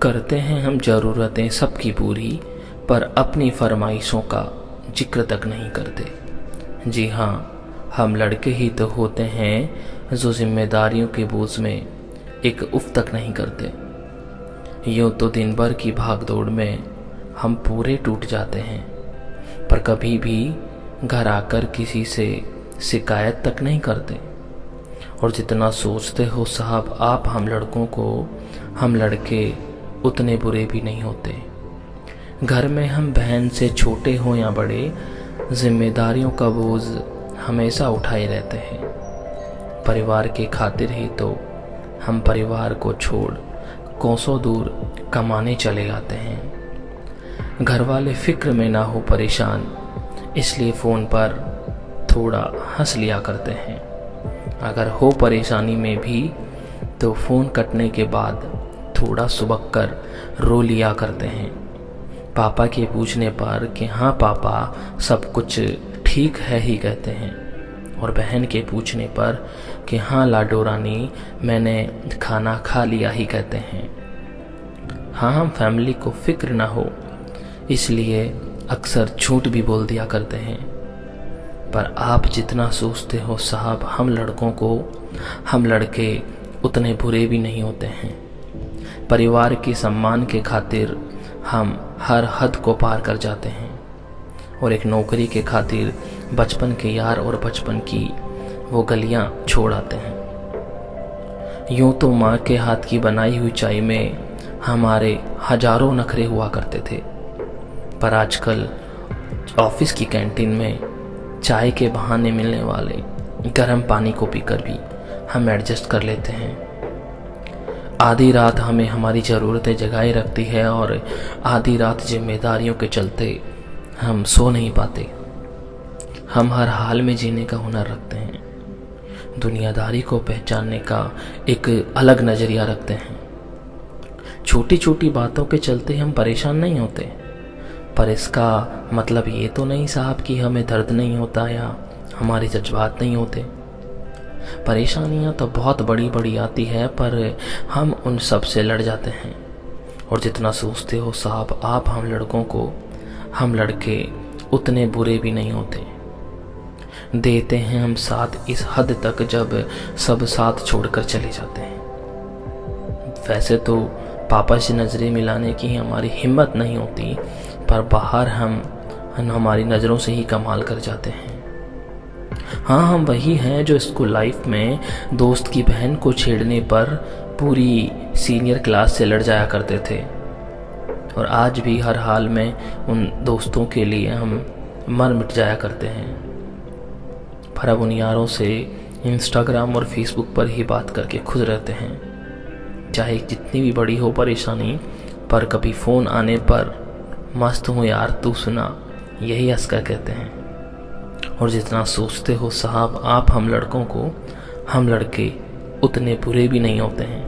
करते हैं हम ज़रूरतें सबकी पूरी, पर अपनी फरमाइशों का जिक्र तक नहीं करते। जी हाँ, हम लड़के ही तो होते हैं जो जिम्मेदारियों के बोझ में एक उफ तक नहीं करते। यूँ तो दिन भर की भागदौड़ में हम पूरे टूट जाते हैं, पर कभी भी घर आकर किसी से शिकायत तक नहीं करते। और जितना सोचते हो साहब आप हम लड़कों को, हम लड़के उतने बुरे भी नहीं होते। घर में हम बहन से छोटे हों या बड़े, जिम्मेदारियों का बोझ हमेशा उठाए रहते हैं। परिवार के खातिर ही तो हम परिवार को छोड़ कोसों दूर कमाने चले जाते हैं। घर वाले फिक्र में ना हो परेशान, इसलिए फ़ोन पर थोड़ा हंस लिया करते हैं। अगर हो परेशानी में भी तो फ़ोन कटने के बाद थोड़ा सुबक कर रो लिया करते हैं। पापा के पूछने पर कि हाँ पापा सब कुछ ठीक है ही कहते हैं, और बहन के पूछने पर कि हाँ लाडो रानी मैंने खाना खा लिया ही कहते हैं। हाँ, हम फैमिली को फिक्र ना हो इसलिए अक्सर झूठ भी बोल दिया करते हैं। पर आप जितना सोचते हो साहब हम लड़कों को, हम लड़के उतने बुरे भी नहीं होते हैं। परिवार के सम्मान के खातिर हम हर हद को पार कर जाते हैं, और एक नौकरी के खातिर बचपन के यार और बचपन की वो गलियां छोड़ आते हैं। यूँ तो माँ के हाथ की बनाई हुई चाय में हमारे हजारों नखरे हुआ करते थे, पर आजकल ऑफिस की कैंटीन में चाय के बहाने मिलने वाले गर्म पानी को पीकर भी हम एडजस्ट कर लेते हैं। आधी रात हमें हमारी ज़रूरतें जगाए रखती है, और आधी रात जिम्मेदारियों के चलते हम सो नहीं पाते। हम हर हाल में जीने का हुनर रखते हैं, दुनियादारी को पहचानने का एक अलग नज़रिया रखते हैं। छोटी छोटी बातों के चलते हम परेशान नहीं होते, पर इसका मतलब ये तो नहीं साहब कि हमें दर्द नहीं होता या हमारे जज्बात नहीं होते। परेशानियां तो बहुत बड़ी बड़ी आती है, पर हम उन सब से लड़ जाते हैं। और जितना सोचते हो साहब आप हम लड़कों को, हम लड़के उतने बुरे भी नहीं होते। देते हैं हम साथ इस हद तक जब सब साथ छोड़कर चले जाते हैं। वैसे तो पापा से नज़रें मिलाने की हमारी हिम्मत नहीं होती, पर बाहर हम हमारी नज़रों से ही कमाल कर जाते हैं। हाँ, हम वही हैं जो स्कूल लाइफ में दोस्त की बहन को छेड़ने पर पूरी सीनियर क्लास से लड़ जाया करते थे, और आज भी हर हाल में उन दोस्तों के लिए हम मर मिट जाया करते हैं। पर अब उन यारों से इंस्टाग्राम और फेसबुक पर ही बात करके खुश रहते हैं। चाहे जितनी भी बड़ी हो परेशानी, पर कभी फ़ोन आने पर मस्त हूँ यार तू सुना, यही हंस कर कहते हैं। और जितना सोचते हो साहब आप हम लड़कों को, हम लड़के उतने बुरे भी नहीं होते हैं।